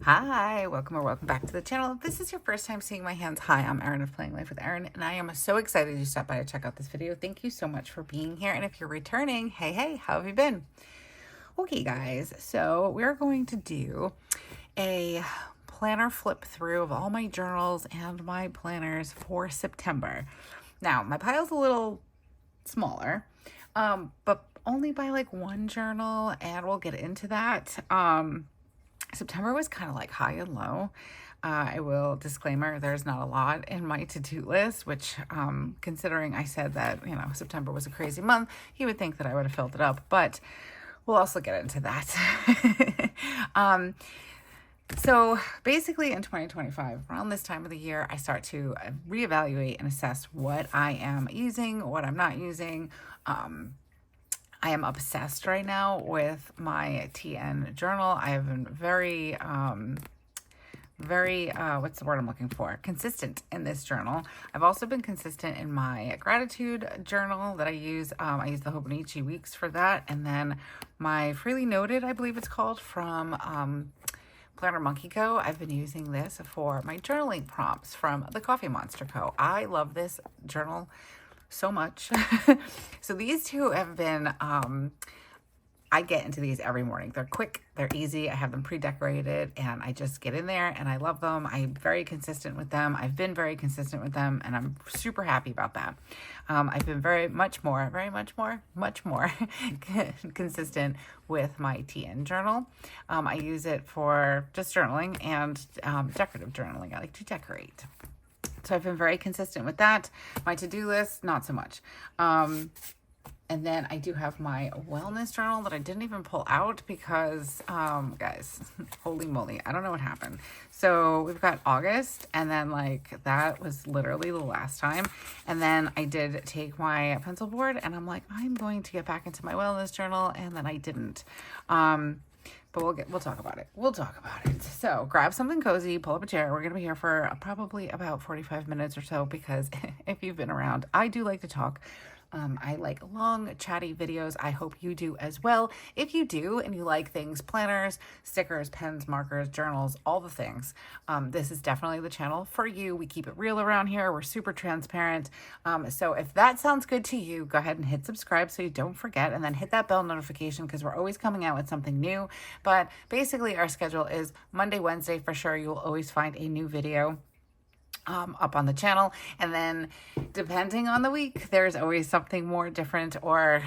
Hi, welcome or welcome back to the channel. If this is your first time seeing my hands, hi, I'm Erin of Planning Life with Erin, and I am so excited you stopped by to check out this video. Thank you so much for being here, and if you're returning, hey, how have you been? Okay, guys, so we're going to do a planner flip through of all my journals and my planners for September. Now, my pile's a little smaller, but only by like one journal, and we'll get into that. September was kind of like high and low. I will disclaimer, there's not a lot in my to-do list, which considering I said that, September was a crazy month, you would think that I would have filled it up, but we'll also get into that. So basically in 2025, around this time of the year, I start to reevaluate and assess what I am using, what I'm not using. I am obsessed right now with my TN journal. I have been very, what's the word I'm looking for? Consistent in this journal. I've also been consistent in my gratitude journal that I use. I use the Hobonichi weeks for that. And then my Freely Noted, I believe it's called, from Planner Monkey Co. I've been using this for my journaling prompts from the Coffee Monster Co. I love this journal so much. So these two have been, I get into these every morning. They're quick, they're easy. I have them pre-decorated and I just get in there and I love them. I'm very consistent with them. I've been very consistent with them and I'm super happy about that. I've been much more consistent with my TN journal. I use it for just journaling and decorative journaling. I like to decorate. So I've been very consistent with that. My to-do list, not so much. And then I do have my wellness journal that I didn't even pull out because, guys, holy moly, I don't know what happened. So we've got August, and then like that was literally the last time. And then I did take my pencil board, and I'm like, I'm going to get back into my wellness journal, and then I didn't. But we'll talk about it. We'll talk about it. So grab something cozy, pull up a chair. We're going to be here for probably about 45 minutes or so because if you've been around, I do like to talk. I like long, chatty videos. I hope you do as well. If you do and you like things, planners, stickers, pens, markers, journals, all the things, this is definitely the channel for you. We keep it real around here. We're super transparent. So if that sounds good to you, go ahead and hit subscribe so you don't forget, and then hit that bell notification because we're always coming out with something new. But basically our schedule is Monday, Wednesday for sure. You'll always find a new video up on the channel, and then depending on the week there's always something more different or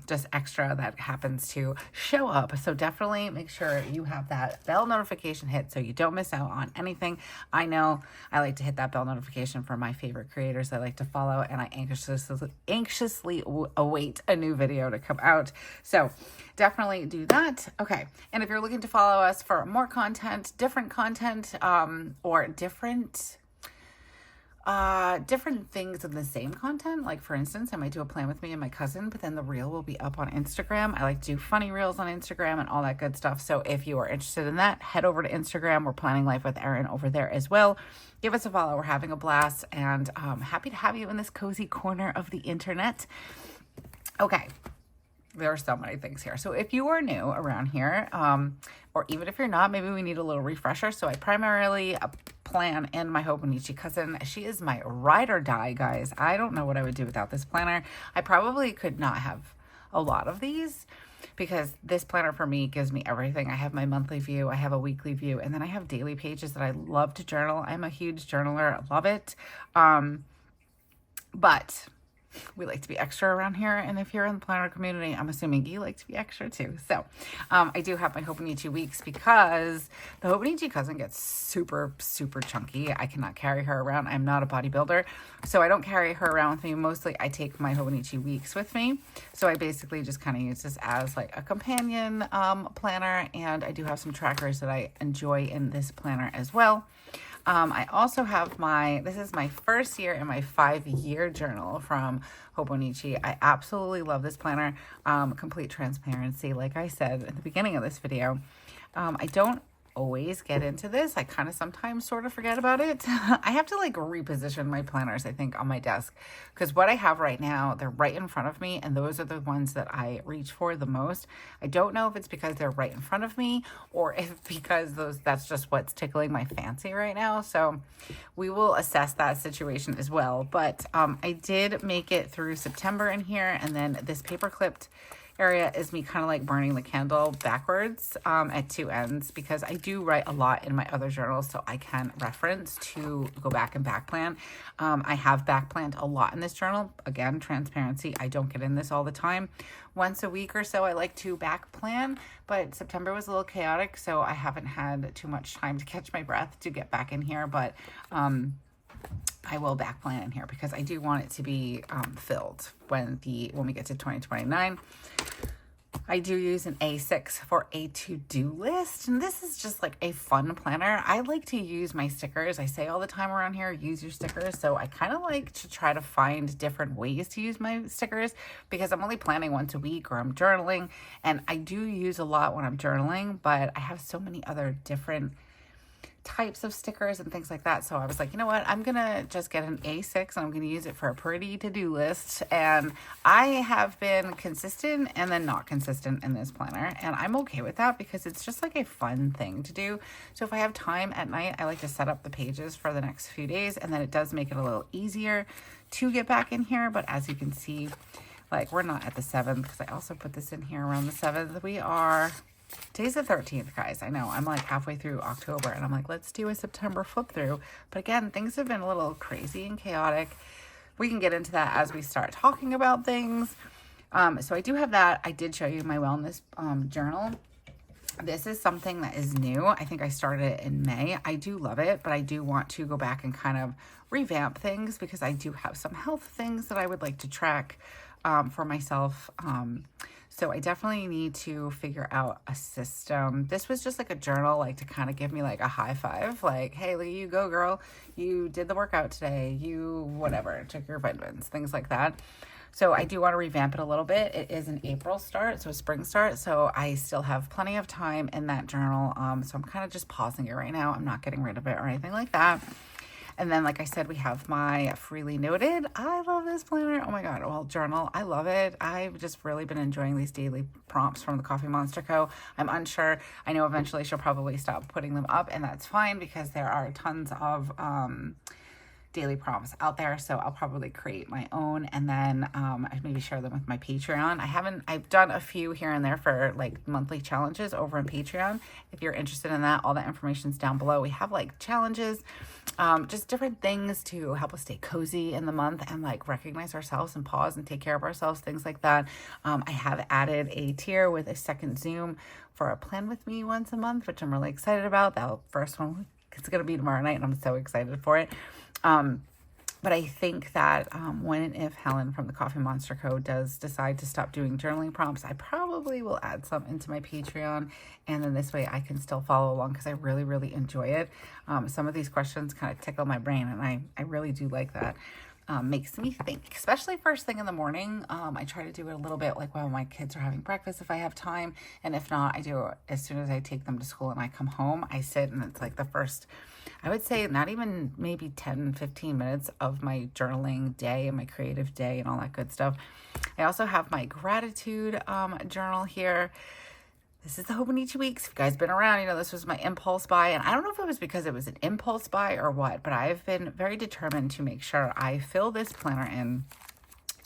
just extra that happens to show up. So definitely make sure you have that bell notification hit so you don't miss out on anything. I know I like to hit that bell notification for my favorite creators I like to follow, and I anxiously await a new video to come out. So definitely do that. Okay, and if you're looking to follow us for more content, different content, or different things in the same content. Like for instance, I might do a plan with me and my cousin, but then the reel will be up on Instagram. I like to do funny reels on Instagram and all that good stuff. So if you are interested in that, head over to Instagram. We're Planning Life with Erin over there as well. Give us a follow. We're having a blast, and happy to have you in this cozy corner of the internet. Okay. There are so many things here. So if you are new around here, or even if you're not, maybe we need a little refresher. So I primarily plan in my Hobonichi cousin. She is my ride or die, guys. I don't know what I would do without this planner. I probably could not have a lot of these because this planner for me gives me everything. I have my monthly view, I have a weekly view, and then I have daily pages that I love to journal. I'm a huge journaler. I love it. But we like to be extra around here, and if you're in the planner community, I'm assuming you like to be extra too. So I do have my Hobonichi weeks because the Hobonichi cousin gets super chunky. I cannot carry her around. I'm not a bodybuilder, so I don't carry her around with me. Mostly I take my Hobonichi weeks with me, so I basically just kind of use this as like a companion planner, and I do have some trackers that I enjoy in this planner as well. I also have this is my first year in my 5-year journal from Hobonichi. I absolutely love this planner. Complete transparency. Like I said at the beginning of this video, I don't always get into this. I kind of sometimes sort of forget about it. I have to like reposition my planners, I think, on my desk, because what I have right now, they're right in front of me, and those are the ones that I reach for the most. I don't know if it's because they're right in front of me or if because that's just what's tickling my fancy right now. So we will assess that situation as well. But I did make it through September in here, and then this paper clipped area is me kind of like burning the candle backwards at two ends, because I do write a lot in my other journals, so I can reference to go back and back plan. I have back planned a lot in this journal. Again, transparency, I don't get in this all the time. Once a week or so I like to back plan, but September was a little chaotic, so I haven't had too much time to catch my breath to get back in here. But I will back plan in here because I do want it to be filled when we get to 2029. I do use an A6 for a to-do list, and this is just like a fun planner. I like to use my stickers. I say all the time around here, use your stickers. So I kind of like to try to find different ways to use my stickers, because I'm only planning once a week or I'm journaling, and I do use a lot when I'm journaling, but I have so many other different types of stickers and things like that. So I was like, you know what, I'm gonna just get an A6 and I'm gonna use it for a pretty to-do list. And I have been consistent and then not consistent in this planner, and I'm okay with that because it's just like a fun thing to do. So if I have time at night, I like to set up the pages for the next few days, and then it does make it a little easier to get back in here. But as you can see, like, we're not at the 7th, because I also put this in here around the 7th. We are today's the 13th, guys. I know I'm like halfway through October, and I'm like, let's do a September flip through. But again, things have been a little crazy and chaotic. We can get into that as we start talking about things. So I do have that. I did show you my wellness journal. This is something that is new. I think I started it in May. I do love it, but I do want to go back and kind of revamp things, because I do have some health things that I would like to track for myself. So I definitely need to figure out a system. This was just like a journal, like to kind of give me like a high five, like, hey, look at you go, girl. You did the workout today. You whatever, took your vitamins, things like that. So I do want to revamp it a little bit. It is an April start, so a spring start. So I still have plenty of time in that journal. So I'm kind of just pausing it right now. I'm not getting rid of it or anything like that. And then, like I said, we have my freely noted. I love this planner. Oh my God. Well, journal. I love it. I've just really been enjoying these daily prompts from the Coffee Monster Co. I'm unsure. I know eventually she'll probably stop putting them up, and that's fine, because there are tons of daily prompts out there. So I'll probably create my own, and then I maybe share them with my Patreon. I've done a few here and there for like monthly challenges over on Patreon. If you're interested in that, all that information's down below. We have like challenges, just different things to help us stay cozy in the month and like recognize ourselves and pause and take care of ourselves, things like that. I have added a tier with a second Zoom for a plan with me once a month, which I'm really excited about. That first one, it's going to be tomorrow night, and I'm so excited for it. But I think that when and if Helen from the Coffee Monster Co. does decide to stop doing journaling prompts, I probably will add some into my Patreon, and then this way I can still follow along, because I really, really enjoy it. Some of these questions kind of tickle my brain, and I really do like that. Makes me think, especially first thing in the morning. I try to do it a little bit like while my kids are having breakfast if I have time, and if not, I do it as soon as I take them to school and I come home. I sit, and it's like the first, I would say not even maybe 10-15 minutes of my journaling day and my creative day and all that good stuff. I also have my gratitude journal here. This is the Hobonichi weeks. If you guys been around, you know this was my impulse buy, and I don't know if it was because it was an impulse buy or what, but I've been very determined to make sure I fill this planner in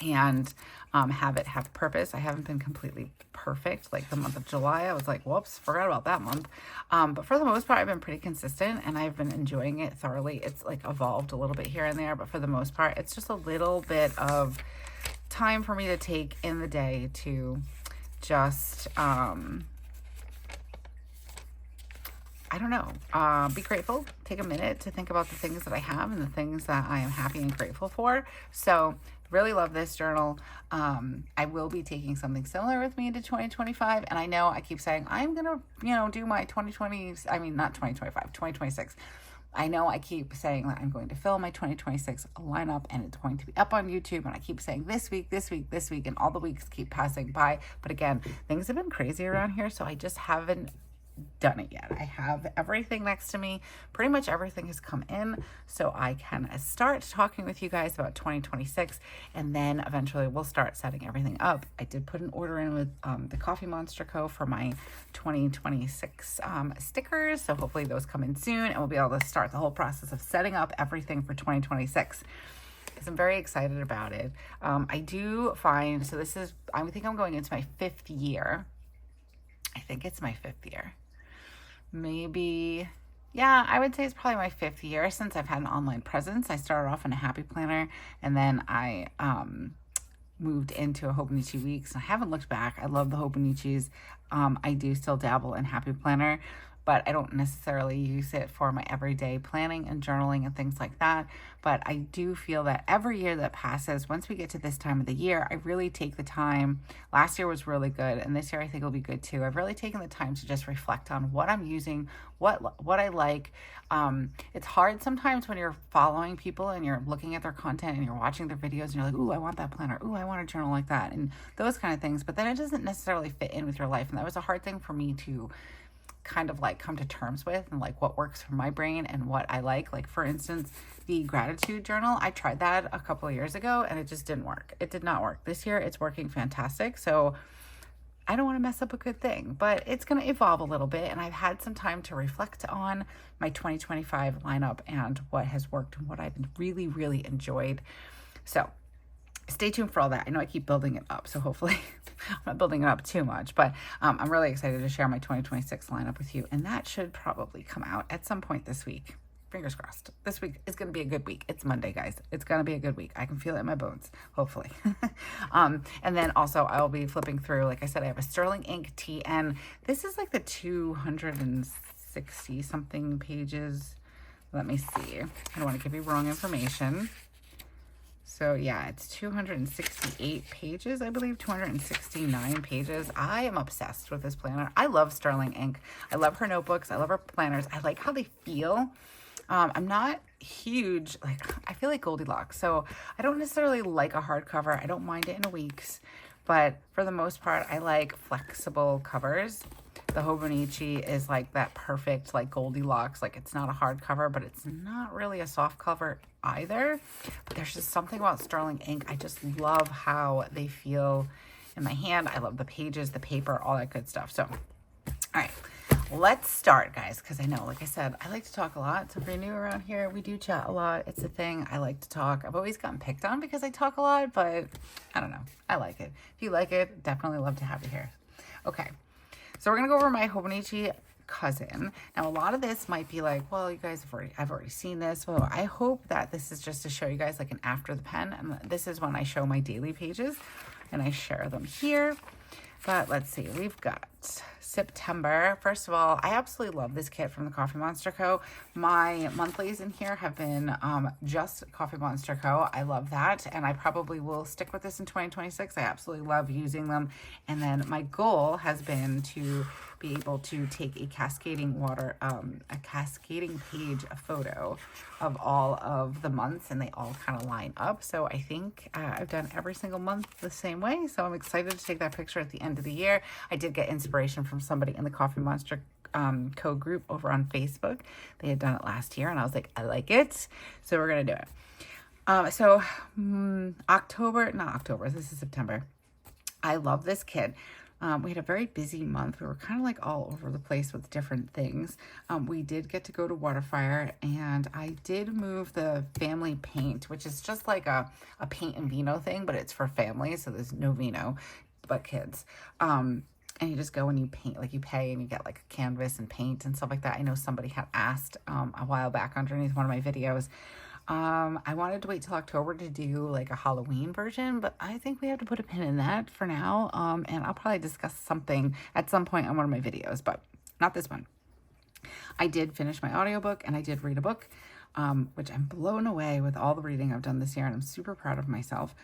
and have it have purpose. I haven't been completely perfect. Like the month of July, I was like, whoops, forgot about that month. But for the most part, I've been pretty consistent, and I've been enjoying it thoroughly. It's like evolved a little bit here and there, but for the most part, it's just a little bit of time for me to take in the day to just I don't know, be grateful, take a minute to think about the things that I have and the things that I am happy and grateful for. So really love this journal. I will be taking something similar with me into 2025. And I know I keep saying, I'm going to, do my 2026. I know I keep saying that I'm going to film my 2026 lineup, and it's going to be up on YouTube. And I keep saying this week, and all the weeks keep passing by. But again, things have been crazy around here. So I just haven't done it yet. I have everything next to me. Pretty much everything has come in, so I can start talking with you guys about 2026, and then eventually we'll start setting everything up. I did put an order in with the Coffee Monster Co. for my 2026 stickers, so hopefully those come in soon, and we'll be able to start the whole process of setting up everything for 2026. Because I'm very excited about it. I do find, so this is, I think I'm going into my 5th year. I think it's my 5th year. Maybe, yeah, I would say it's probably my 5th year since I've had an online presence. I started off in a Happy Planner, and then I moved into a Hobonichi Weeks. I haven't looked back. I love the Hobonichis. I do still dabble in Happy Planner, but I don't necessarily use it for my everyday planning and journaling and things like that. But I do feel that every year that passes, once we get to this time of the year, I really take the time. Last year was really good, and this year I think will be good too. I've really taken the time to just reflect on what I'm using, what I like. It's hard sometimes when you're following people and you're looking at their content and you're watching their videos and you're like, ooh, I want that planner. Ooh, I want a journal like that, and those kind of things. But then it doesn't necessarily fit in with your life, and that was a hard thing for me to kind of like come to terms with, and like what works for my brain and what I like. Like for instance, the gratitude journal, I tried that a couple of years ago and it just didn't work. It did not work. This year it's working fantastic. So I don't want to mess up a good thing, but it's going to evolve a little bit. And I've had some time to reflect on my 2025 lineup and what has worked and what I've really, really enjoyed. So stay tuned for all that. I know I keep building it up, so hopefully I'm not building it up too much, but I'm really excited to share my 2026 lineup with you, and that should probably come out at some point this week. Fingers crossed. This week is going to be a good week. It's Monday, guys. It's going to be a good week. I can feel it in my bones, hopefully. And then also I'll be flipping through, like I said, I have a Sterling Ink TN. This is like the 260 something pages. Let me see. I don't want to give you wrong information. So yeah, it's 268 pages, I believe, 269 pages. I am obsessed with this planner. I love Sterling Ink. I love her notebooks. I love her planners. I like how they feel. I'm not huge, like I feel like Goldilocks. So I don't necessarily like a hardcover. I don't mind it in a week's, but for the most part, I like flexible covers. The Hobonichi is like that perfect, like Goldilocks. Like it's not a hardcover, but it's not really a soft cover either. But there's just something about Sterling Ink. I just love how they feel in my hand. I love the pages, the paper, all that good stuff. So, all right, let's start, guys, because I know, like I said, I like to talk a lot. So if you're new around here, we do chat a lot. It's a thing. I like to talk. I've always gotten picked on because I talk a lot, but I don't know. I like it. If you like it, definitely love to have you here. Okay. So we're going to go over my Hobonichi cousin. Now, a lot of this might be like, well, you guys I've already seen this. Well, I hope that this is just to show you guys like an after the pen. And this is when I show my daily pages and I share them here. But let's see, we've got September. First of all, I absolutely love this kit from the Coffee Monster Co. My monthlies in here have been just Coffee Monster Co. I love that, and I probably will stick with this in 2026. I absolutely love using them. And then my goal has been to be able to take a cascading page, a photo of all of the months, and they all kind of line up. So I think I've done every single month the same way. So I'm excited to take that picture at the end of the year. I did get inspiration from somebody in the Coffee Monster Co group over on Facebook. They had done it last year, and I was like, I like it. So we're going to do it. This is September. I love this kit. We had a very busy month. We were kind of like all over the place with different things. We did get to go to Waterfire, and I did move the family paint, which is just like a paint and vino thing, but it's for families. So there's no vino, but kids. And you just go and you paint, like you pay and you get like a canvas and paint and stuff like that. I know somebody had asked a while back underneath one of my videos. I wanted to wait till October to do like a Halloween version, but I think we have to put a pin in that for now. And I'll probably discuss something at some point on one of my videos, but not this one. I did finish my audiobook and I did read a book, which I'm blown away with all the reading I've done this year, and I'm super proud of myself.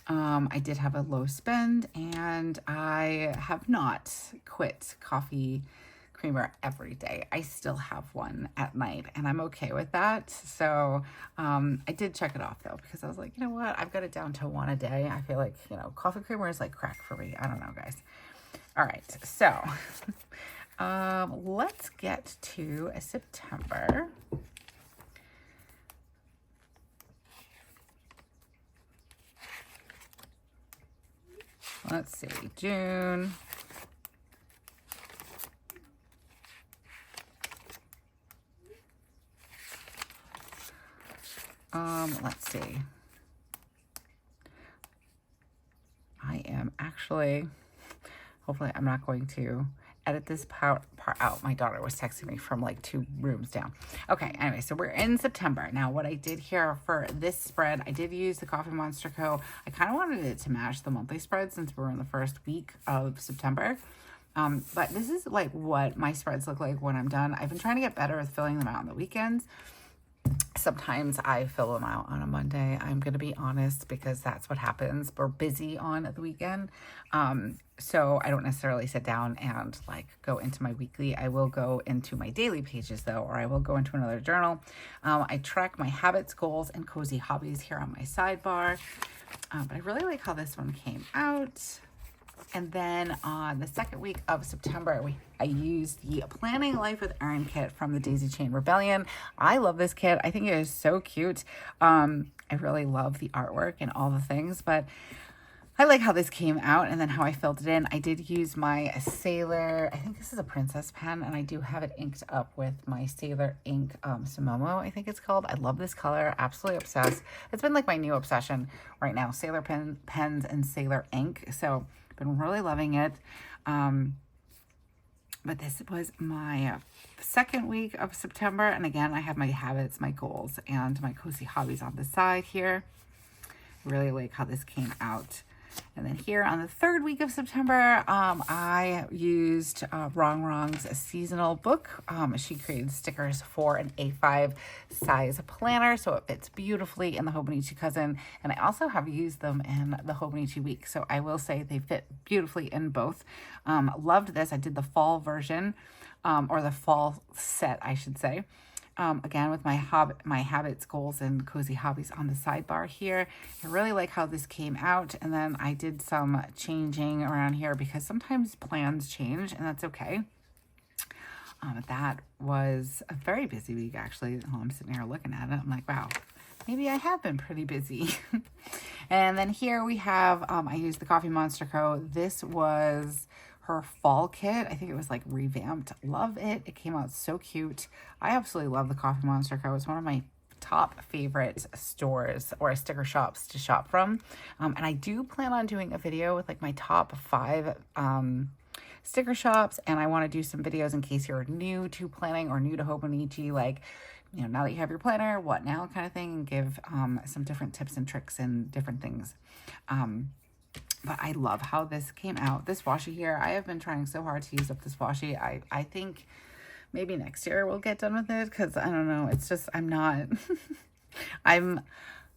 I did have a low spend, and I have not quit coffee creamer every day. I still have one at night, and I'm okay with that. So I did check it off though, because I was like, you know what, I've got it down to one a day. I feel like, you know, coffee creamer is like crack for me. I don't know, guys. All right, so Let's get to September. Let's see, June. Let's see. I am actually, hopefully I'm not going to edit this part out. My daughter was texting me from like 2 rooms down. Okay, anyway, so we're in September. Now, what I did here for this spread, I did use the Coffee Monster Co. I kind of wanted it to match the monthly spread since we're in the first week of September. But this is like what my spreads look like when I'm done. I've been trying to get better with filling them out on the weekends. Sometimes I fill them out on a Monday. I'm going to be honest because that's what happens. We're busy on the weekend. So I don't necessarily sit down and like go into my weekly. I will go into my daily pages though, or I will go into another journal. I track my habits, goals, and cozy hobbies here on my sidebar. But I really like how this one came out. And then on the second week of September, I used the Planning Life with Erin kit from the Daisy Chain Rebellion. I love this kit. I think it is so cute. I really love the artwork and all the things, but I like how this came out and then how I filled it in. I did use my Sailor, I think this is a princess pen, and I do have it inked up with my Sailor ink Sumomo, I think it's called. I love this color, absolutely obsessed. It's been like my new obsession right now, Sailor pens and Sailor ink. So been really loving it. But this was my second week of September. And again, I have my habits, my goals, and my cozy hobbies on the side here. I really like how this came out. And then here on the third week of September, I used Rongrong's seasonal book. She created stickers for an A5 size planner, so it fits beautifully in the Hobonichi Cousin. And I also have used them in the Hobonichi Week, so I will say they fit beautifully in both. Loved this. I did the fall version, or the fall set, I should say. Again, with my habits, goals, and cozy hobbies on the sidebar here. I really like how this came out. And then I did some changing around here because sometimes plans change and that's okay. That was a very busy week, actually. Oh, I'm sitting here looking at it. I'm like, wow, maybe I have been pretty busy. And then here we have, I used the Coffee Monster Co. This was her fall kit. I think it was like revamped. Love it. It came out so cute. I absolutely love the Coffee Monster Co. It's one of my top favorite stores or sticker shops to shop from. And I do plan on doing a video with like my top 5 sticker shops. And I want to do some videos in case you're new to planning or new to Hobonichi, like, you know, now that you have your planner, what now kind of thing, and give some different tips and tricks and different things. But I love how this came out. This washi here, I have been trying so hard to use up this washi. I think maybe next year we'll get done with it because I don't know. It's just, I'm not,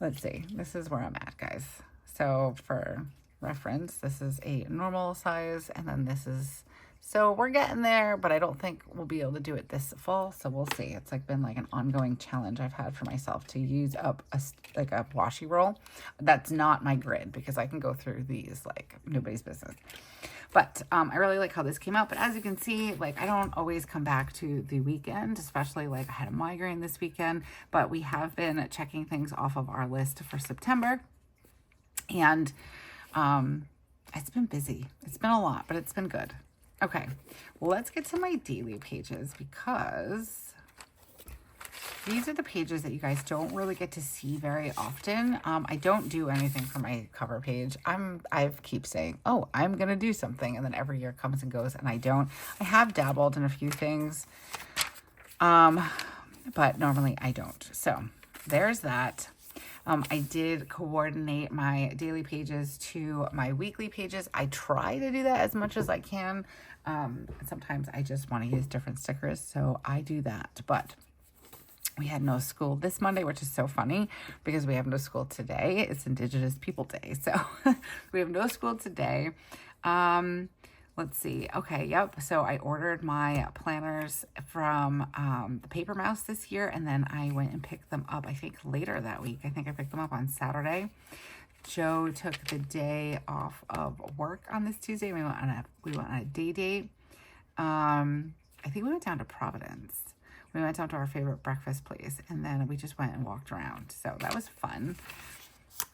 let's see. This is where I'm at, guys. So for reference, this is a normal size and then this is, so we're getting there, but I don't think we'll be able to do it this fall. So we'll see. It's like been like an ongoing challenge I've had for myself to use up a washi roll. That's not my grid because I can go through these like nobody's business. But I really like how this came out. But as you can see, like I don't always come back to the weekend, especially like I had a migraine this weekend, but we have been checking things off of our list for September. And it's been busy. It's been a lot, but it's been good. Okay, well, let's get to my daily pages because these are the pages that you guys don't really get to see very often. I don't do anything for my cover page. I keep saying, oh, I'm going to do something. And then every year comes and goes and I don't. I have dabbled in a few things, but normally I don't. So there's that. I did coordinate my daily pages to my weekly pages. I try to do that as much as I can. Sometimes I just want to use different stickers, so I do that. But we had no school this Monday, which is so funny because we have no school today. It's Indigenous People Day, so we have no school today. Let's see. Okay, yep. So I ordered my planners from the Paper Mouse this year, and then I went and picked them up, I think, later that week. I think I picked them up on Saturday. Joe took the day off of work on this Tuesday. We went on a day date. I think we went down to Providence. We went down to our favorite breakfast place, and then we just went and walked around. So that was fun.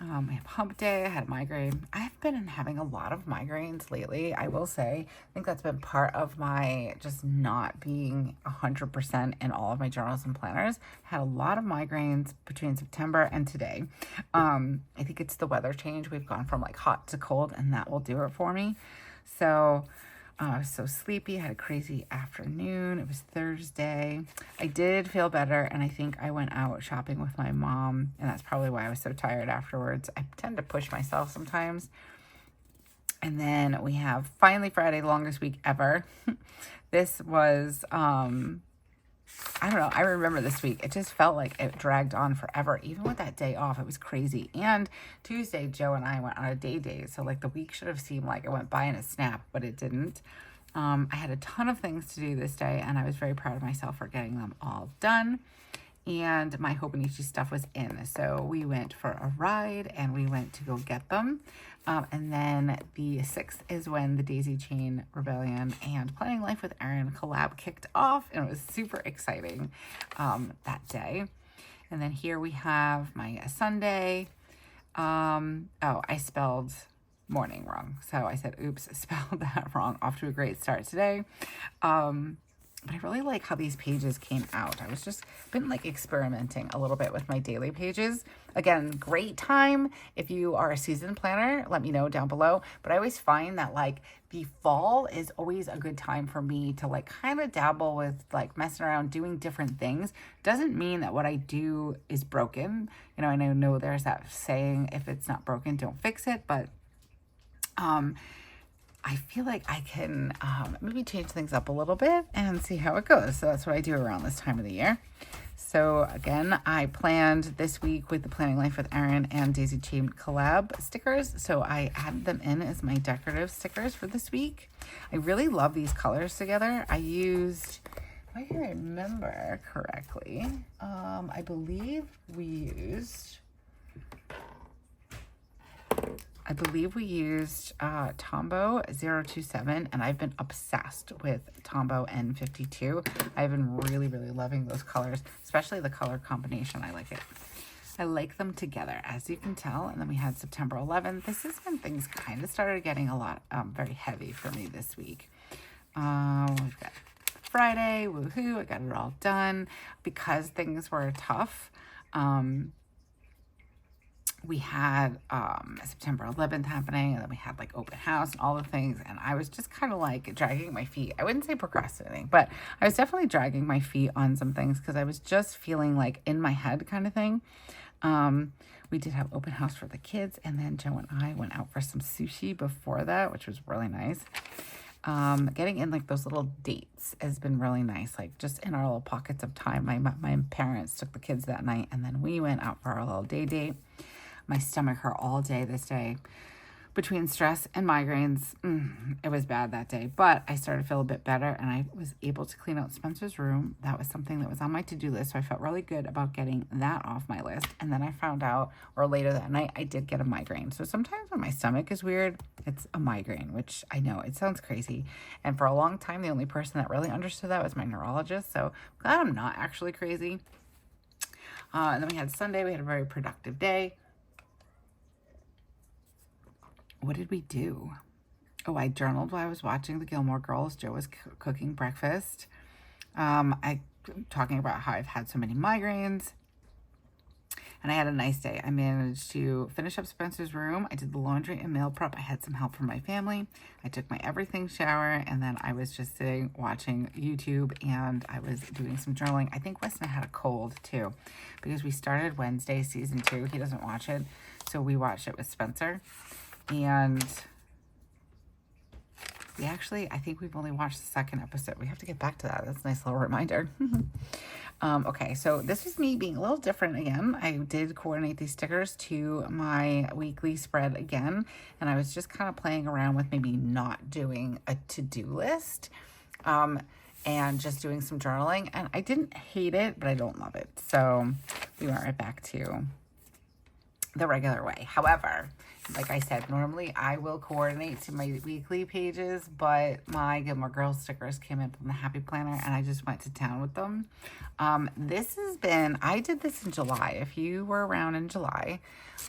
I have hump day. I had a migraine. I've been having a lot of migraines lately, I will say. I think that's been part of my just not being 100% in all of my journals and planners. I had a lot of migraines between September and today. I think it's the weather change. We've gone from like hot to cold, and that will do it for me. So I was so sleepy. I had a crazy afternoon. It was Thursday. I did feel better, and I think I went out shopping with my mom, and that's probably why I was so tired afterwards. I tend to push myself sometimes. And then we have finally Friday, longest week ever. This was, I don't know. I remember this week. It just felt like it dragged on forever. Even with that day off, it was crazy. And Tuesday, Joe and I went on a day date. So like the week should have seemed like it went by in a snap, but it didn't. I had a ton of things to do this day, and I was very proud of myself for getting them all done. And my Hobonichi stuff was in. So we went for a ride, and we went to go get them. And then the 6th is when the Daisy Chain Rebellion and Planning Life with Erin collab kicked off, and it was super exciting that day. And then here we have my Sunday. Oh, I spelled morning wrong. So I said, oops, I spelled that wrong. Off to a great start today. But I really like how these pages came out. I was just been like experimenting a little bit with my daily pages. Again, great time. If you are a season planner, let me know down below. But I always find that like the fall is always a good time for me to like kind of dabble with like messing around, doing different things. Doesn't mean that what I do is broken. You know, and I know there's that saying, if it's not broken, don't fix it. But I feel like I can maybe change things up a little bit and see how it goes. So that's what I do around this time of the year. So again, I planned this week with the Planning Life with Erin and Daisy Chain collab stickers. So I added them in as my decorative stickers for this week. I really love these colors together. I used, if I can remember correctly, I believe we used Tombow 027, and I've been obsessed with Tombow N52. I've been really, really loving those colors, especially the color combination. I like it. I like them together, as you can tell. And then we had September 11th. This is when things kind of started getting a lot, very heavy for me this week. We've got Friday, woohoo, I got it all done. Because things were tough, we had September 11th happening, and then we had like open house and all the things, and I was just kind of like dragging my feet. I wouldn't say procrastinating, but I was definitely dragging my feet on some things because I was just feeling like in my head kind of thing. We did have open house for the kids, and then Joe and I went out for some sushi before that, which was really nice. Getting in like those little dates has been really nice, like just in our little pockets of time. My parents took the kids that night, and then we went out for our little day date. My stomach hurt all day this day. Between stress and migraines, it was bad that day. But I started to feel a bit better, and I was able to clean out Spencer's room. That was something that was on my to-do list, so I felt really good about getting that off my list. And then I found out, or later that night, I did get a migraine. So sometimes when my stomach is weird, it's a migraine, which I know, it sounds crazy. And for a long time, the only person that really understood that was my neurologist. So glad I'm not actually crazy. And then we had Sunday. We had a very productive day. What did we do? Oh, I journaled while I was watching the Gilmore Girls. Joe was cooking breakfast. I talking about how I've had so many migraines. And I had a nice day. I managed to finish up Spencer's room. I did the laundry and meal prep. I had some help from my family. I took my everything shower, and then I was just sitting watching YouTube, and I was doing some journaling. I think Weston had a cold too, because we started Wednesday season 2. He doesn't watch it, so we watched it with Spencer. And we actually, I think we've only watched the 2nd episode. We have to get back to that. That's a nice little reminder. Okay, so this was me being a little different again. I did coordinate these stickers to my weekly spread again. And I was just kind of playing around with maybe not doing a to-do list. And just doing some journaling. And I didn't hate it, but I don't love it. So we went right back to the regular way. However, like I said, normally I will coordinate to my weekly pages, but my Gilmore Girls stickers came in from the Happy Planner and I just went to town with them. This has been, I did this in July. If you were around in July,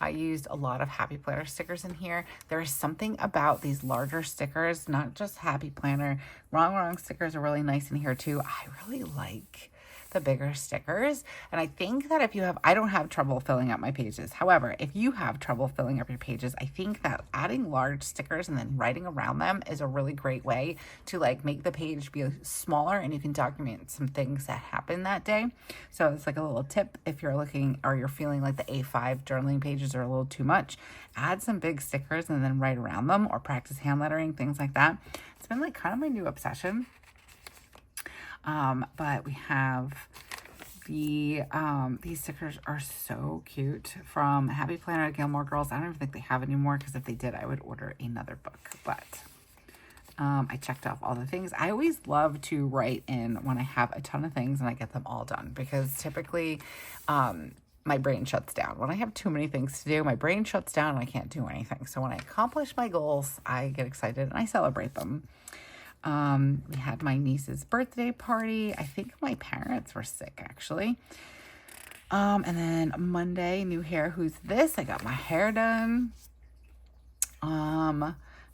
I used a lot of Happy Planner stickers in here. There is something about these larger stickers, not just Happy Planner. Rongrong stickers are really nice in here too. I really like the bigger stickers. And I think that if you have, I don't have trouble filling up my pages. However, if you have trouble filling up your pages, I think that adding large stickers and then writing around them is a really great way to like make the page be smaller and you can document some things that happen that day. So it's like a little tip if you're looking or you're feeling like the A5 journaling pages are a little too much, add some big stickers and then write around them or practice hand lettering, things like that. It's been like kind of my new obsession. But we have these stickers are so cute from Happy Planner Gilmore Girls. I don't even think they have anymore because if they did, I would order another book. But I checked off all the things. I always love to write in when I have a ton of things and I get them all done because typically my brain shuts down. When I have too many things to do, my brain shuts down and I can't do anything. So when I accomplish my goals, I get excited and I celebrate them. We had my niece's birthday party. I think my parents were sick actually. And then Monday, new hair. Who's this? I got my hair done.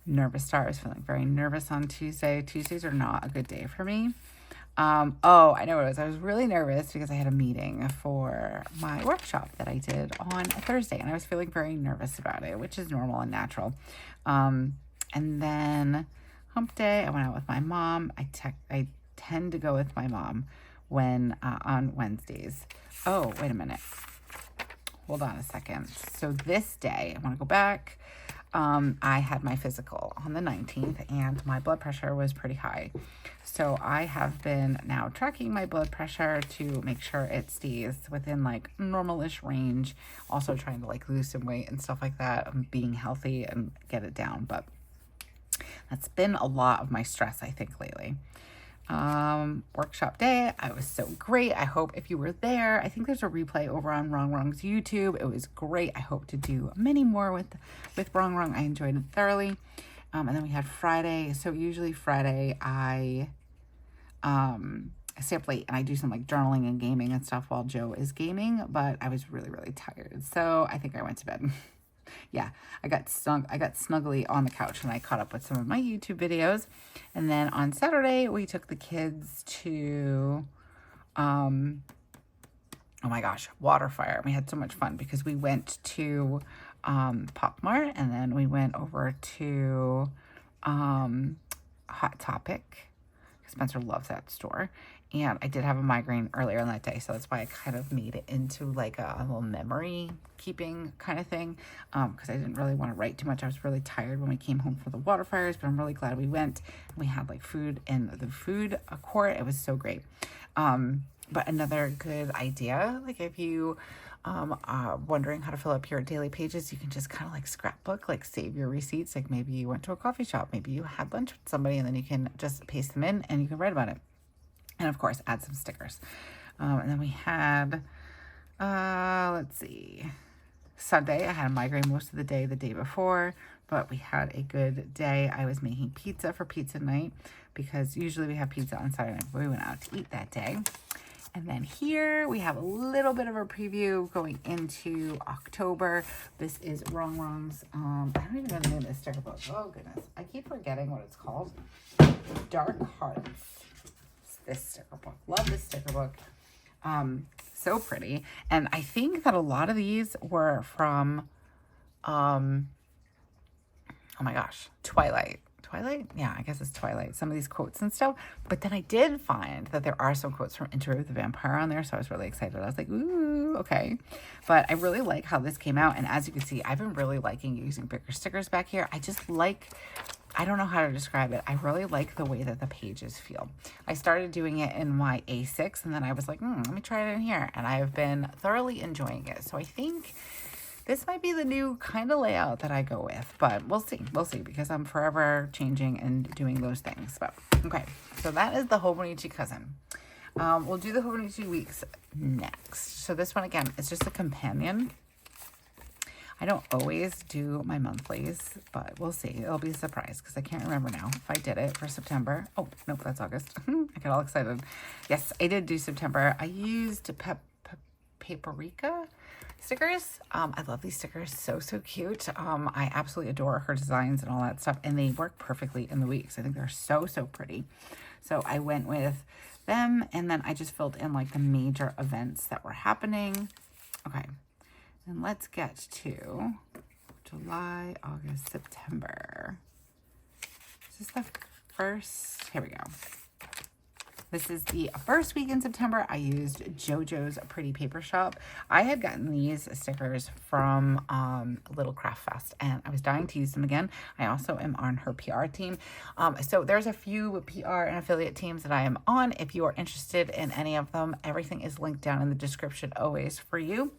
Nervous start. I was feeling very nervous on Tuesday. Tuesdays are not a good day for me. Oh, I know what it was. I was really nervous because I had a meeting for my workshop that I did on a Thursday and I was feeling very nervous about it, which is normal and natural. And then hump day, I went out with my mom. I tend to go with my mom when on Wednesdays. Oh, wait a minute. Hold on a second. So this day, I want to go back. I had my physical on the 19th and my blood pressure was pretty high. So I have been now tracking my blood pressure to make sure it stays within like normal-ish range. Also trying to like lose some weight and stuff like that and being healthy and get it down. But that's been a lot of my stress, I think, lately. Workshop day, I was so great. I hope if you were there, I think there's a replay over on Rongrong's YouTube. It was great. I hope to do many more with Rongrong. I enjoyed it thoroughly. And then we had Friday. So usually Friday, I stay up late and I do some like journaling and gaming and stuff while Joe is gaming, but I was really, really tired. So I think I went to bed. Yeah, I got snuggly on the couch and I caught up with some of my YouTube videos. And then on Saturday, we took the kids to, oh my gosh, water fire. We had so much fun because we went to Pop Mart and then we went over to Hot Topic. Spencer loves that store. And I did have a migraine earlier in that day, so that's why I kind of made it into like a little memory keeping kind of thing, because I didn't really want to write too much. I was really tired when we came home for the water fires, but I'm really glad we went. We had like food in the food court. It was so great. But another good idea, like if you are wondering how to fill up your daily pages, you can just kind of like scrapbook, like save your receipts. Like maybe you went to a coffee shop, maybe you had lunch with somebody, and then you can just paste them in and you can write about it. And of course, add some stickers. And then we had, let's see, Sunday. I had a migraine most of the day before, but we had a good day. I was making pizza for pizza night because usually we have pizza on Saturday night, but we went out to eat that day. And then here we have a little bit of a preview going into October. This is Rongrong's, I don't even know the name of this sticker book. Oh goodness, I keep forgetting what it's called. Dark Hearts. This sticker book. Love this sticker book. So pretty. And I think that a lot of these were from, oh my gosh, Twilight. Yeah, I guess it's Twilight. Some of these quotes and stuff. But then I did find that there are some quotes from Interview with the Vampire on there. So I was really excited. I was like, ooh, okay. But I really like how this came out. And as you can see, I've been really liking using bigger stickers back here. I just like, I don't know how to describe it. I really like the way that the pages feel. I started doing it in my A6 and then I was like, let me try it in here. And I have been thoroughly enjoying it. So I think this might be the new kind of layout that I go with, but we'll see. We'll see because I'm forever changing and doing those things. But okay, so that is the Hobonichi cousin. We'll do the Hobonichi weeks next. So this one again, it's just a companion. I don't always do my monthlies, but we'll see. It'll be a surprise because I can't remember now if I did it for September. Oh, nope, that's August. I got all excited. Yes, I did do September. I used Paprika stickers. I love these stickers. So cute. I absolutely adore her designs and all that stuff. And they work perfectly in the weeks. I think they're so pretty. So I went with them. And then I just filled in like the major events that were happening. Okay. And let's get to July, August, September. Is this the first? Here we go. This is the first week in September. I used JoJo's Pretty Paper Shop. I had gotten these stickers from Little Craft Fest, and I was dying to use them again. I also am on her PR team. So there's a few PR and affiliate teams that I am on. If you are interested in any of them, everything is linked down in the description always for you.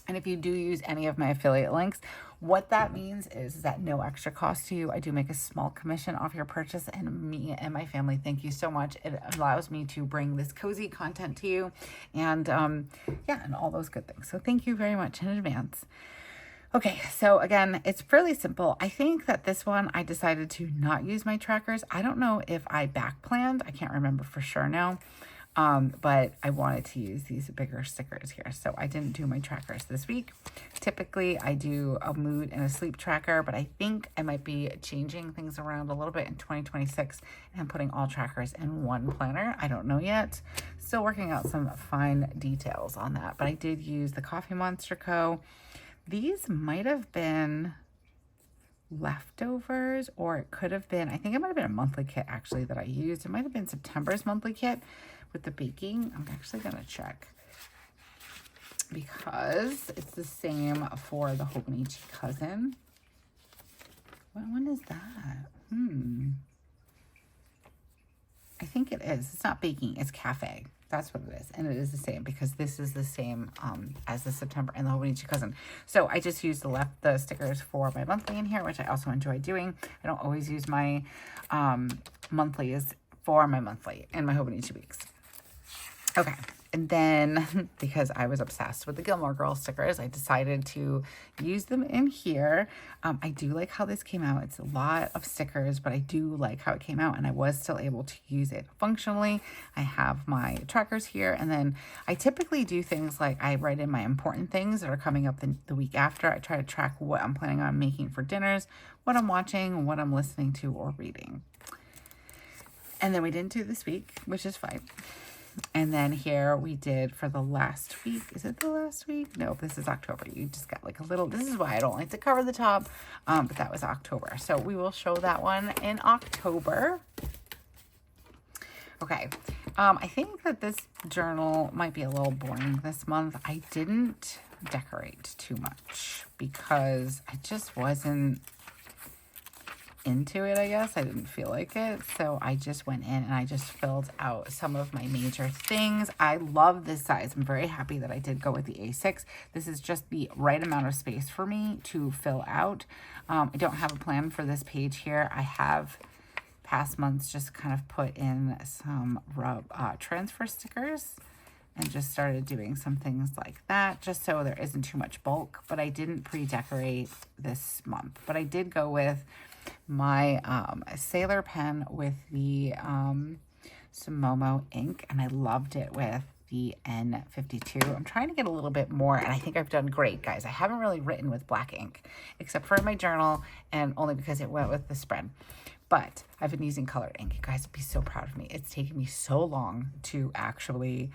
And if you do use any of my affiliate links, what that means is that no extra cost to you. I do make a small commission off your purchase, and me and my family, thank you so much. It allows me to bring this cozy content to you, and yeah, and all those good things. So thank you very much in advance. Okay, so again, it's fairly simple. I think that this one, I decided to not use my trackers. I don't know if I back planned. I can't remember for sure now. But I wanted to use these bigger stickers here. So I didn't do my trackers this week. Typically I do a mood and a sleep tracker, but I think I might be changing things around a little bit in 2026 and putting all trackers in one planner. I don't know yet. Still working out some fine details on that, but I did use the Coffee Monster Co. These might have been leftovers, or it could have been, I think it might have been a monthly kit actually that I used. It might have been September's monthly kit with the baking. I'm actually gonna check because it's the same for the Hobonichi cousin. What one is that? I think it is. It's not baking, it's cafe. That's what it is. And it is the same because this is the same as the September and the Hobonichi cousin. So I just used the stickers for my monthly in here, which I also enjoy doing. I don't always use my monthlies for my monthly and my Hobonichi weeks. Okay, and then because I was obsessed with the Gilmore Girls stickers, I decided to use them in here. I do like how this came out. It's a lot of stickers, but I do like how it came out, and I was still able to use it functionally. I have my trackers here, and then I typically do things like I write in my important things that are coming up the week after. I try to track what I'm planning on making for dinners, what I'm watching, what I'm listening to or reading. And then we didn't do this week, which is fine. And then here we did for the last week. Is it the last week? No, this is October. You just got like a little, this is why I don't like to cover the top, but that was October. So we will show that one in October. Okay. I think that this journal might be a little boring this month. I didn't decorate too much because I just wasn't into it, I guess. I didn't feel like it. So I just went in and I just filled out some of my major things. I love this size. I'm very happy that I did go with the A6. This is just the right amount of space for me to fill out. I don't have a plan for this page here. I have past months just kind of put in some transfer stickers and just started doing some things like that just so there isn't too much bulk, but I didn't pre-decorate this month. But I did go with my sailor pen with the Sumomo ink, and I loved it with the N52. I'm trying to get a little bit more, and I think I've done great, guys. I haven't really written with black ink, except for my journal, and only because it went with the spread. But I've been using colored ink. You guys would be so proud of me. It's taken me so long to actually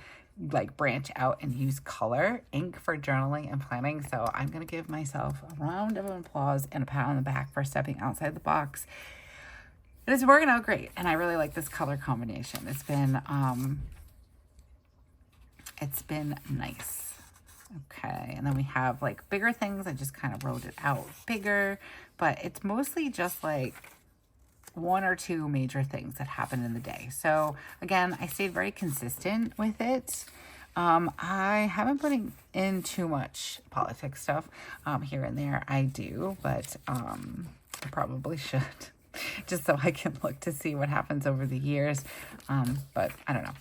like branch out and use color ink for journaling and planning. So I'm going to give myself a round of applause and a pat on the back for stepping outside the box. It is working out great. And I really like this color combination. It's been nice. Okay. And then we have like bigger things. I just kind of wrote it out bigger, but it's mostly just like one or two major things that happened in the day. So again, I stayed very consistent with it. I haven't put in too much politics stuff here and there. I do, but I probably should just so I can look to see what happens over the years. But I don't know.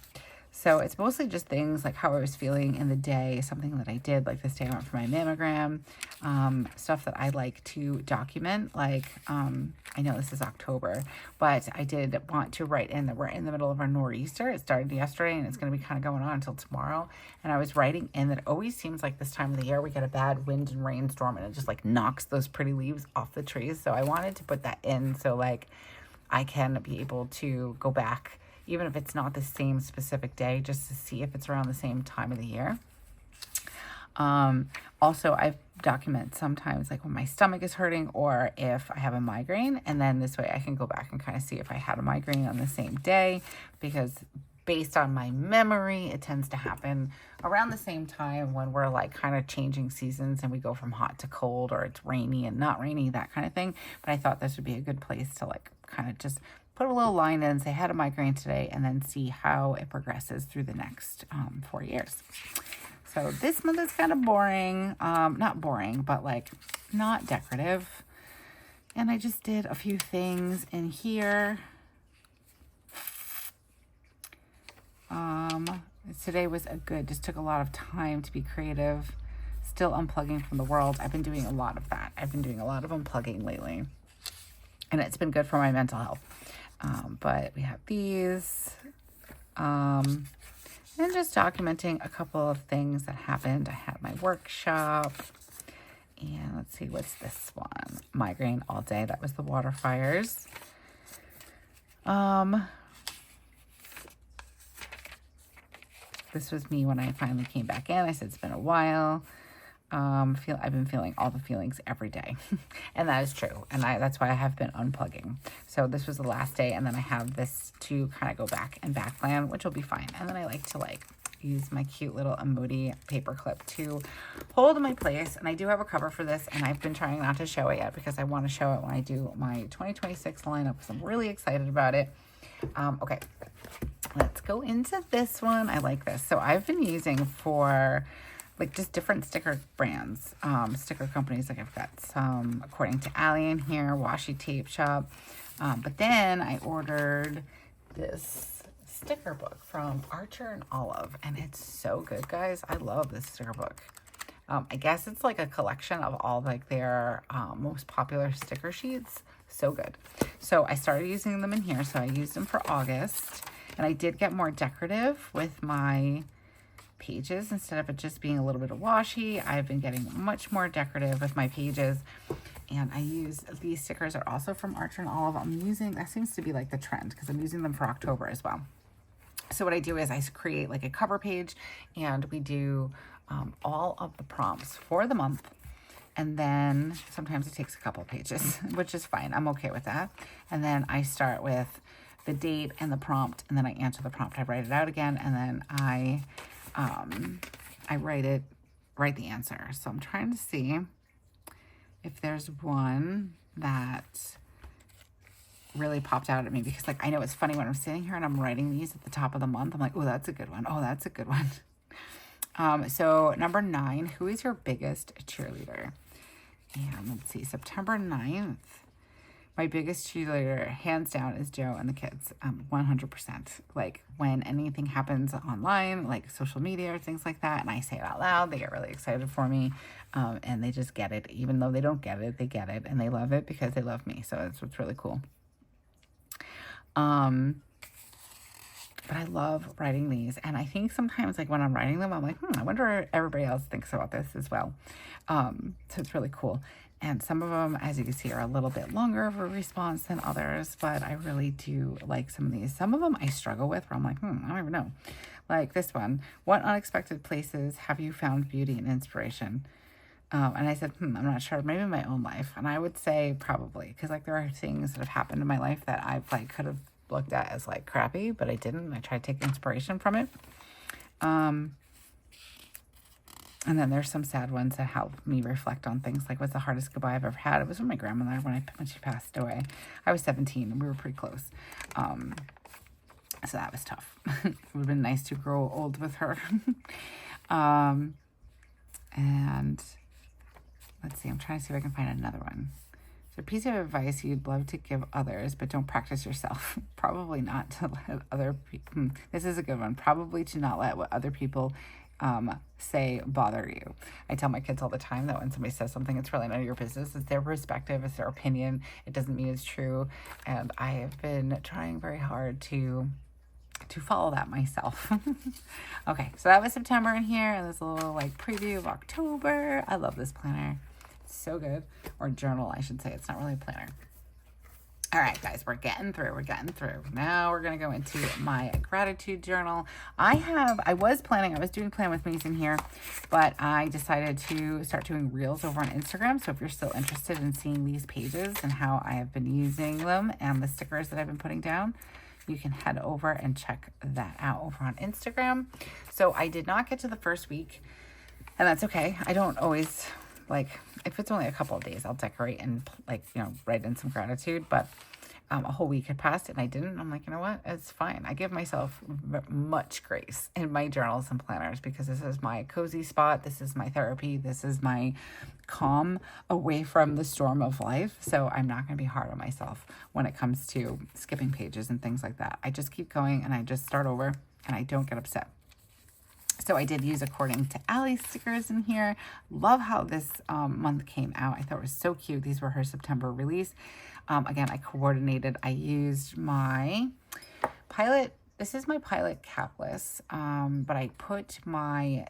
So it's mostly just things like how I was feeling in the day, something that I did, like this day I went for my mammogram, stuff that I like to document. Like, I know this is October, but I did want to write in that we're in the middle of our nor'easter. It started yesterday and it's going to be kind of going on until tomorrow. And I was writing in that it always seems like this time of the year we get a bad wind and rainstorm and it just like knocks those pretty leaves off the trees. So I wanted to put that in so like I can be able to go back, even if it's not the same specific day, just to see if it's around the same time of the year. Also, I document sometimes like when my stomach is hurting or if I have a migraine, and then this way I can go back and kind of see if I had a migraine on the same day, because based on my memory, it tends to happen around the same time when we're like kind of changing seasons and we go from hot to cold, or it's rainy and not rainy, that kind of thing. But I thought this would be a good place to like kind of just put a little line in, say I had a migraine today, and then see how it progresses through the next 4 years. So this month is kind of boring. Not boring, but like not decorative. And I just did a few things in here. Today was just took a lot of time to be creative. Still unplugging from the world. I've been doing a lot of that. I've been doing a lot of unplugging lately. And it's been good for my mental health. But we have these. And just documenting a couple of things that happened. I had my workshop. And let's see, what's this one? Migraine all day. That was the water fires. This was me when I finally came back in. I said it's been a while. I've been feeling all the feelings every day. And that is true. And that's why I have been unplugging. So this was the last day. And then I have this to kind of go back and back plan, which will be fine. And then I like to use my cute little emoji paper clip to hold my place. And I do have a cover for this. And I've been trying not to show it yet because I want to show it when I do my 2026 lineup, because I'm really excited about it. Okay. Let's go into this one. I like this. So I've been using for like just different sticker brands, sticker companies. Like I've got some, according to Allie in here, Washi Tape Shop. But then I ordered this sticker book from Archer and Olive, and it's so good, guys. I love this sticker book. I guess it's like a collection of all like their most popular sticker sheets. So good. So I started using them in here. So I used them for August. And I did get more decorative with my pages. Instead of it just being a little bit of washi, I've been getting much more decorative with my pages. And I use these stickers are also from Archer and Olive. that seems to be like the trend because I'm using them for October as well. So what I do is I create like a cover page, and we do all of the prompts for the month. And then sometimes it takes a couple pages, which is fine. I'm okay with that. And then I start with the date and the prompt, and then I answer the prompt. I write it out again, and then I write the answer. So I'm trying to see if there's one that really popped out at me, because like I know it's funny when I'm sitting here and I'm writing these at the top of the month. I'm like, oh, that's a good one. Oh, that's a good one. So number 9, who is your biggest cheerleader? And let's see, September 9th. My biggest cheerleader, hands down, is Joe and the kids. 100%. Like when anything happens online, like social media or things like that, and I say it out loud, they get really excited for me, and they just get it. Even though they don't get it, they get it, and they love it because they love me. So that's what's really cool. But I love writing these, and I think sometimes like when I'm writing them, I'm like, I wonder if everybody else thinks about this as well. So it's really cool. And some of them, as you can see, are a little bit longer of a response than others, but I really do like some of these. Some of them I struggle with, where I'm like, I don't even know. Like this one, what unexpected places have you found beauty and inspiration? And I said, I'm not sure, maybe in my own life. And I would say probably, because like there are things that have happened in my life that I've like could have looked at as like crappy, but I didn't. I tried to take inspiration from it. And then there's some sad ones that help me reflect on things, like what's the hardest goodbye I've ever had. It was from my grandmother when she passed away. I was 17 and we were pretty close. So that was tough. It would have been nice to grow old with her. And let's see, I'm trying to see if I can find another one. So, piece of advice you'd love to give others, but don't practice yourself. Probably not to let other people, this is a good one. Probably to not let what other people say bother you. I tell my kids all the time that when somebody says something, it's really none of your business. It's their perspective, it's their opinion. It doesn't mean it's true. And I have been trying very hard to follow that myself. Okay, so that was September in here, and there's a little like preview of October. I love this planner. It's so good. Or journal, I should say. It's not really a planner. All right, guys, we're getting through. Now we're going to go into my gratitude journal. I was doing Plan With Me's in here, but I decided to start doing reels over on Instagram. So if you're still interested in seeing these pages and how I have been using them and the stickers that I've been putting down, you can head over and check that out over on Instagram. So I did not get to the first week, and that's okay. I don't always, like, if it's only a couple of days, I'll decorate and, like, write in some gratitude. But a whole week had passed and I didn't. I'm like, you know what? It's fine. I give myself much grace in my journals and planners because this is my cozy spot. This is my therapy. This is my calm away from the storm of life. So I'm not going to be hard on myself when it comes to skipping pages and things like that. I just keep going and I just start over and I don't get upset. So I did use According to Allie stickers in here. Love how this month came out. I thought it was so cute. These were her September release. Again, I coordinated. I used my Pilot. This is my Pilot capless, but I put my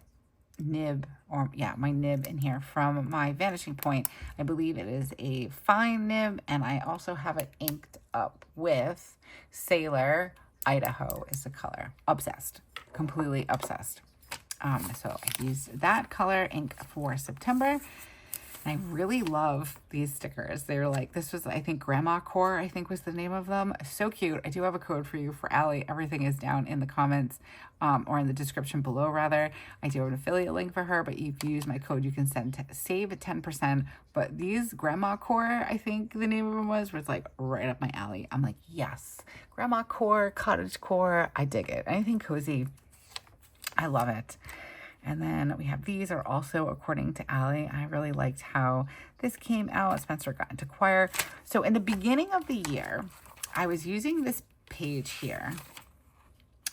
nib, my nib in here from my Vanishing Point. I believe it is a fine nib, and I also have it inked up with Sailor Idaho is the color. Obsessed. Completely obsessed. So I used that color ink for September. And I really love these stickers. They're like, this was, I think, Grandma Core, I think was the name of them. So cute. I do have a code for you for Allie. Everything is down in the comments or in the description below, rather. I do have an affiliate link for her, but if you use my code, you can save 10%. But these Grandma Core, I think the name of them was like right up my alley. I'm like, yes. Grandma Core, Cottage Core. I dig it. Anything cozy. I love it. And then we have these are also According to Allie. I really liked how this came out. Spencer got into choir. So in the beginning of the year, I was using this page here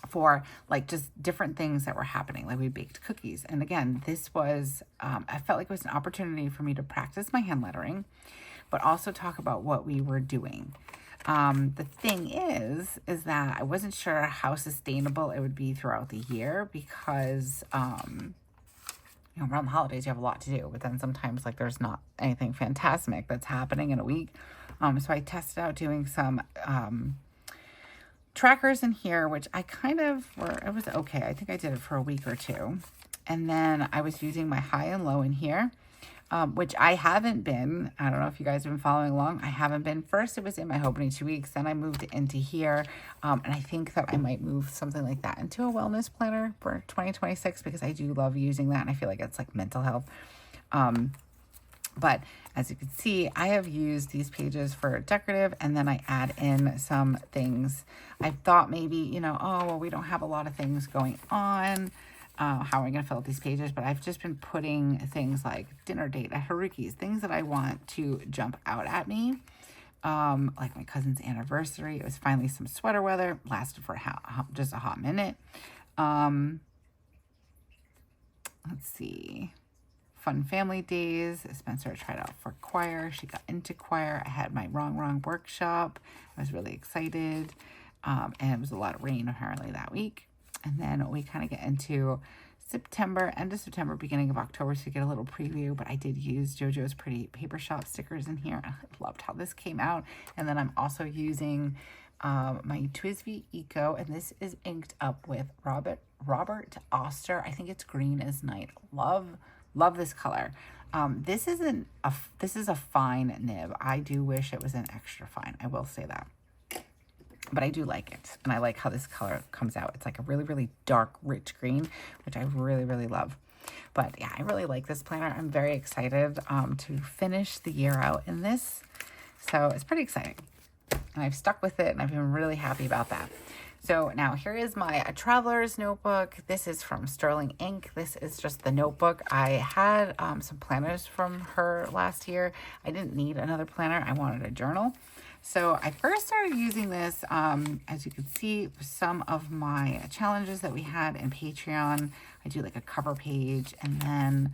for like just different things that were happening. Like we baked cookies. And again, this was, I felt like it was an opportunity for me to practice my hand lettering, but also talk about what we were doing. The thing is that I wasn't sure how sustainable it would be throughout the year because, around the holidays you have a lot to do, but then sometimes like there's not anything fantastic that's happening in a week. So I tested out doing some, trackers in here, which I it was okay. I think I did it for a week or two. And then I was using my high and low in here. Which I haven't been. I don't know if you guys have been following along. I haven't been. First, it was in my Hobonichi weeks. Then I moved into here. And I think that I might move something like that into a wellness planner for 2026 because I do love using that. And I feel like it's like mental health. But as you can see, I have used these pages for decorative. And then I add in some things. I thought maybe, we don't have a lot of things going on. How are we going to fill out these pages? But I've just been putting things like dinner date at Haruki's, things that I want to jump out at me. Like my cousin's anniversary. It was finally some sweater weather. Lasted for just a hot minute. Let's see. Fun family days. Spencer tried out for choir. She got into choir. I had my Rongrong workshop. I was really excited. And it was a lot of rain apparently that week. And then we kind of get into September, end of September, beginning of October, so you get a little preview. But I did use JoJo's Pretty Paper Shop stickers in here. I loved how this came out. And then I'm also using my Twisby Eco, and this is inked up with Robert Oster. I think it's Green as Night. Love this color. This is a fine nib. I do wish it was an extra fine. I will say that. But I do like it, and I like how this color comes out. It's like a really, really dark, rich green, which I really, really love. But yeah, I really like this planner. I'm very excited to finish the year out in this. So it's pretty exciting. And I've stuck with it, and I've been really happy about that. So now here is my traveler's notebook. This is from Sterling Ink. This is just the notebook. I had some planners from her last year. I didn't need another planner. I wanted a journal. So I first started using this, as you can see, some of my challenges that we had in Patreon. I do like a cover page, and then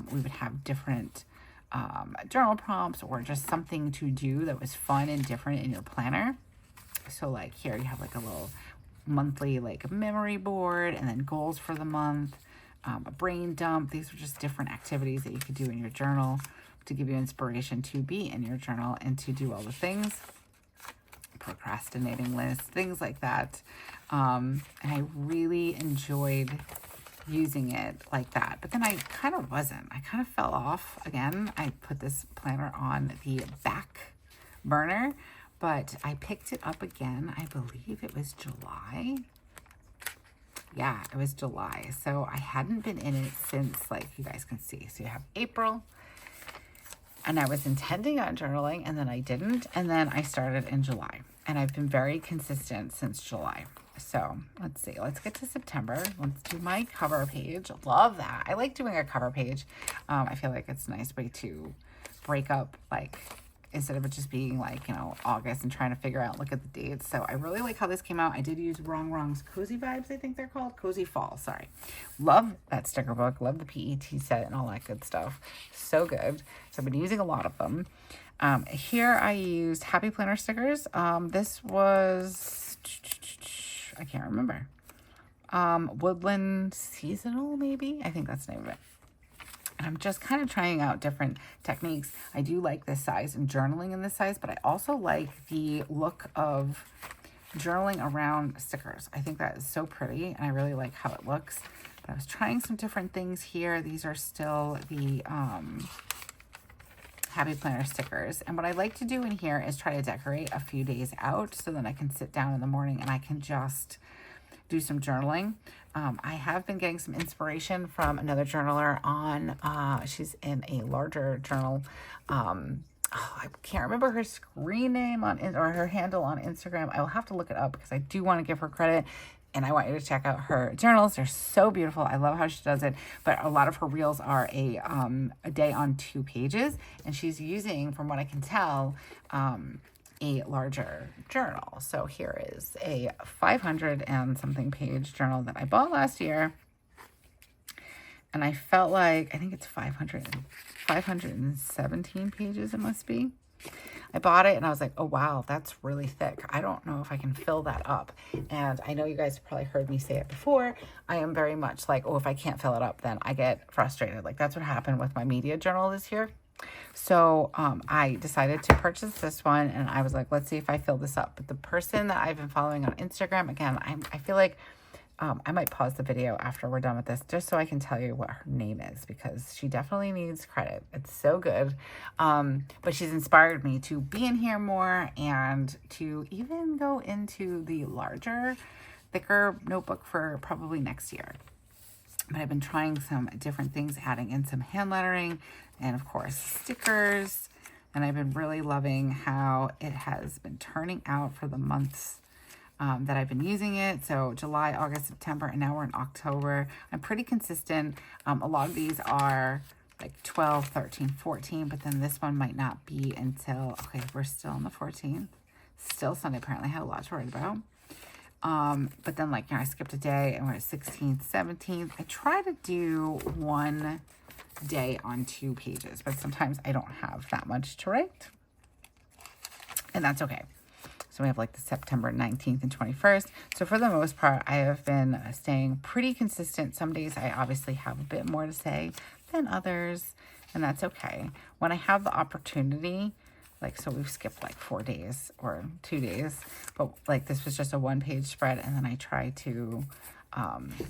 we would have different journal prompts or just something to do that was fun and different in your planner. So like here you have like a little monthly like memory board, and then goals for the month, a brain dump. These are just different activities that you could do in your journal to give you inspiration to be in your journal and to do all the things. Procrastinating lists, things like that. And I really enjoyed using it like that. But then I kind of wasn't. I kind of fell off again. I put this planner on the back burner, but I picked it up again. I believe it was July. Yeah, it was July. So I hadn't been in it since, like you guys can see. So you have April. And I was intending on journaling, and then I didn't. And then I started in July. And I've been very consistent since July. So let's see. Let's get to September. Let's do my cover page. Love that. I like doing a cover page. I feel like it's a nice way to break up, like, instead of it just being like, you know, August and trying to figure out, look at the dates. So I really like how this came out. I did use Rongrong's Cozy Vibes, I think they're called. Cozy Fall, sorry. Love that sticker book. Love the PET set and all that good stuff. So good. So I've been using a lot of them. Here I used Happy Planner stickers. This was, I can't remember. Woodland Seasonal, maybe? I think that's the name of it. And I'm just kind of trying out different techniques. I do like this size and journaling in this size, but I also like the look of journaling around stickers. I think that is so pretty, and I really like how it looks. But I was trying some different things here. These are still the Happy Planner stickers. And what I like to do in here is try to decorate a few days out, so then I can sit down in the morning and I can just do some journaling. I have been getting some inspiration from another journaler on, she's in a larger journal. I can't remember her screen name or her handle on Instagram. I will have to look it up because I do want to give her credit. And I want you to check out her journals. They're so beautiful. I love how she does it. But a lot of her reels are a day on 2 pages. And she's using, from what I can tell, a larger journal. So here is a 500 and something page journal that I bought last year. And I felt like, I think it's 517 pages it must be. I bought it and I was like, oh wow, that's really thick. I don't know if I can fill that up. And I know you guys probably heard me say it before. I am very much like, oh, if I can't fill it up, then I get frustrated. Like that's what happened with my media journal this year. So I decided to purchase this one, and I was like, let's see if I fill this up. But the person that I've been following on Instagram, again, I feel like I might pause the video after we're done with this just so I can tell you what her name is, because she definitely needs credit. It's so good. But she's inspired me to be in here more and to even go into the larger, thicker notebook for probably next year. But I've been trying some different things, adding in some hand lettering and, of course, stickers. And I've been really loving how it has been turning out for the months that I've been using it. So July, August, September, and now we're in October. I'm pretty consistent. A lot of these are like 12, 13, 14, but then this one might not be until, okay, we're still on the 14th. Still Sunday, apparently. I had a lot to worry about. But then, like, you know, I skipped a day and we're at 16th, 17th. I try to do one day on 2 pages, but sometimes I don't have that much to write, and that's okay. So we have like the September 19th and 21st. So for the most part, I have been staying pretty consistent. Some days I obviously have a bit more to say than others, and that's okay. When I have the opportunity, like, so we've skipped like 4 days or 2 days, but like this was just a 1-page spread, and then I try to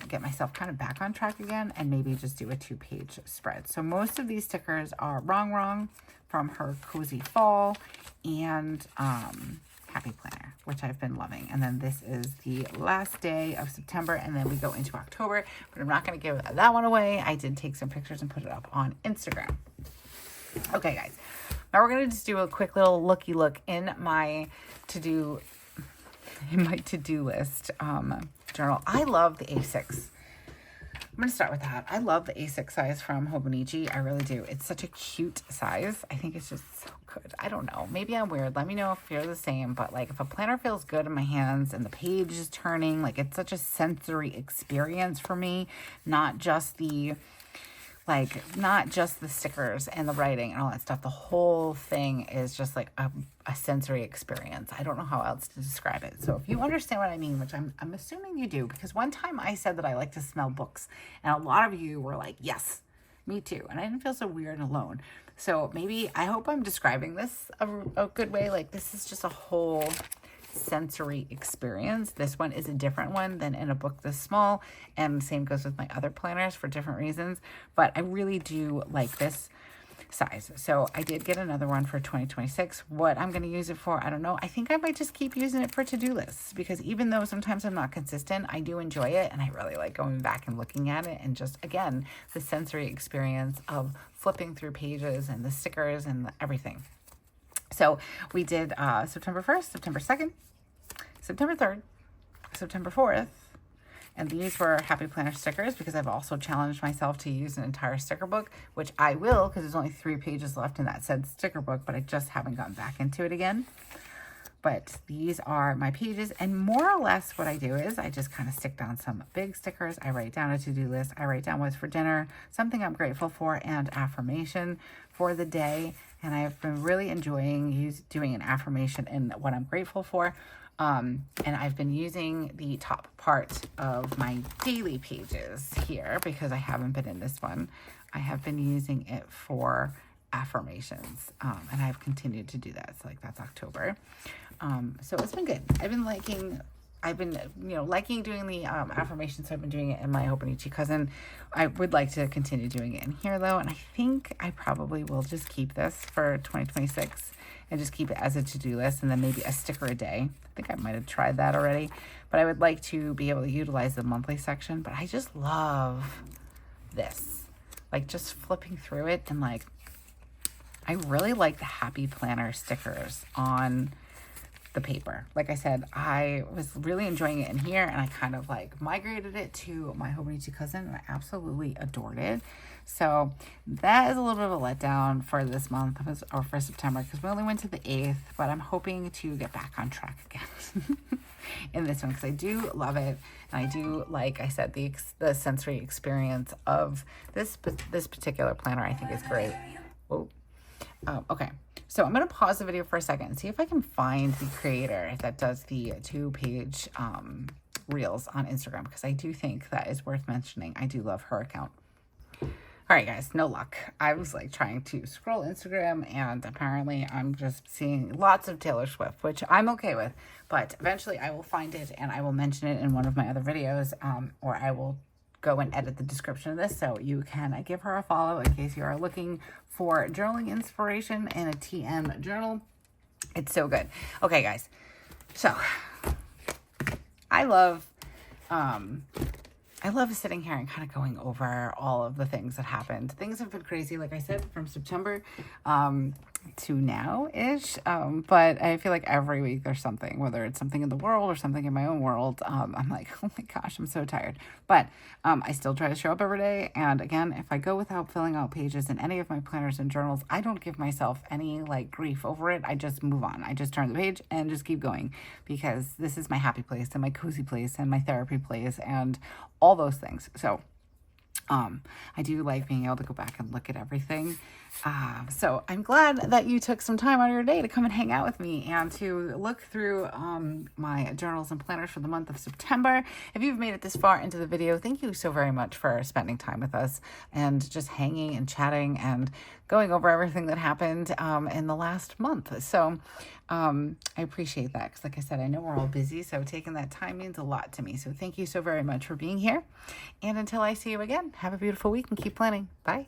get myself kind of back on track again and maybe just do a 2-page spread. So most of these stickers are Rongrong from her Cozy Fall and Happy Planner, which I've been loving. And then this is the last day of September, and then we go into October, but I'm not going to give that one away. I did take some pictures and put it up on Instagram. Okay, guys. Now we're going to just do a quick little looky look in my to-do. in my to-do list journal. I love the A6. I'm going to start with that. I love the A6 size from Hobonichi. I really do. It's such a cute size. I think it's just so good. I don't know. Maybe I'm weird. Let me know if you're the same. But like if a planner feels good in my hands and the page is turning, like it's such a sensory experience for me. Not just the stickers and the writing and all that stuff. The whole thing is just like a sensory experience. I don't know how else to describe it. So if you understand what I mean, which I'm assuming you do, because one time I said that I like to smell books and a lot of you were like, yes, me too. And I didn't feel so weird and alone. So maybe, I hope I'm describing this a good way. Like this is just a whole sensory experience. This one is a different one than in a book this small, and the same goes with my other planners for different reasons, but I really do like this size. So I did get another one for 2026. What I'm going to use it for, I don't know. I think I might just keep using it for to-do lists, because even though sometimes I'm not consistent, I do enjoy it, and I really like going back and looking at it, and just again the sensory experience of flipping through pages and the stickers and everything. So we did September 1st, September 2nd, September 3rd, September 4th, and these were Happy Planner stickers, because I've also challenged myself to use an entire sticker book, which I will, because there's only 3 pages left in that said sticker book, but I just haven't gotten back into it again. But these are my pages, and more or less what I do is I just kind of stick down some big stickers. I write down a to-do list. I write down what's for dinner, something I'm grateful for, and affirmation for the day. And I've been really enjoying doing an affirmation in what I'm grateful for. And I've been using the top part of my daily pages here, because I haven't been in this one. I have been using it for affirmations, and I've continued to do that. So like that's October. So it's been good. I've been liking doing the affirmations. So I've been doing it in my Hobonichi cousin. I would like to continue doing it in here though, and I think I probably will just keep this for 2026 and just keep it as a to-do list, and then maybe a sticker a day. I think I might have tried that already, but I would like to be able to utilize the monthly section. But I just love this, like just flipping through it, and like I really like the Happy Planner stickers on the paper. Like I said, I was really enjoying it in here, and I kind of like migrated it to my Hobonichi cousin, and I absolutely adored it. So that is a little bit of a letdown for this month, or for September, because we only went to the 8th, but I'm hoping to get back on track again in this one, because I do love it, and I do, like I said, the sensory experience of this particular planner I think is great. Oh, okay. So I'm going to pause the video for a second and see if I can find the creator that does the 2-page reels on Instagram, because I do think that is worth mentioning. I do love her account. All right, guys, no luck. I was like trying to scroll Instagram, and apparently I'm just seeing lots of Taylor Swift, which I'm okay with, but eventually I will find it and I will mention it in one of my other videos, or I will go and edit the description of this so you can give her a follow in case you are looking for journaling inspiration in a TM journal. It's so good. Okay, guys. So I love sitting here and kind of going over all of the things that happened. Things have been crazy, like I said, from September to now-ish. But I feel like every week there's something, whether it's something in the world or something in my own world. I'm like, oh my gosh, I'm so tired. But I still try to show up every day. And again, if I go without filling out pages in any of my planners and journals, I don't give myself any like grief over it. I just move on. I just turn the page and just keep going, because this is my happy place and my cozy place and my therapy place and all those things. So I do like being able to go back and look at everything. So I'm glad that you took some time out of your day to come and hang out with me and to look through my journals and planners for the month of September. If you've made it this far into the video, thank you so very much for spending time with us and just hanging and chatting and going over everything that happened in the last month. So I appreciate that, because like I said, I know we're all busy, so taking that time means a lot to me. So thank you so very much for being here. And until I see you again, have a beautiful week and keep planning. Bye.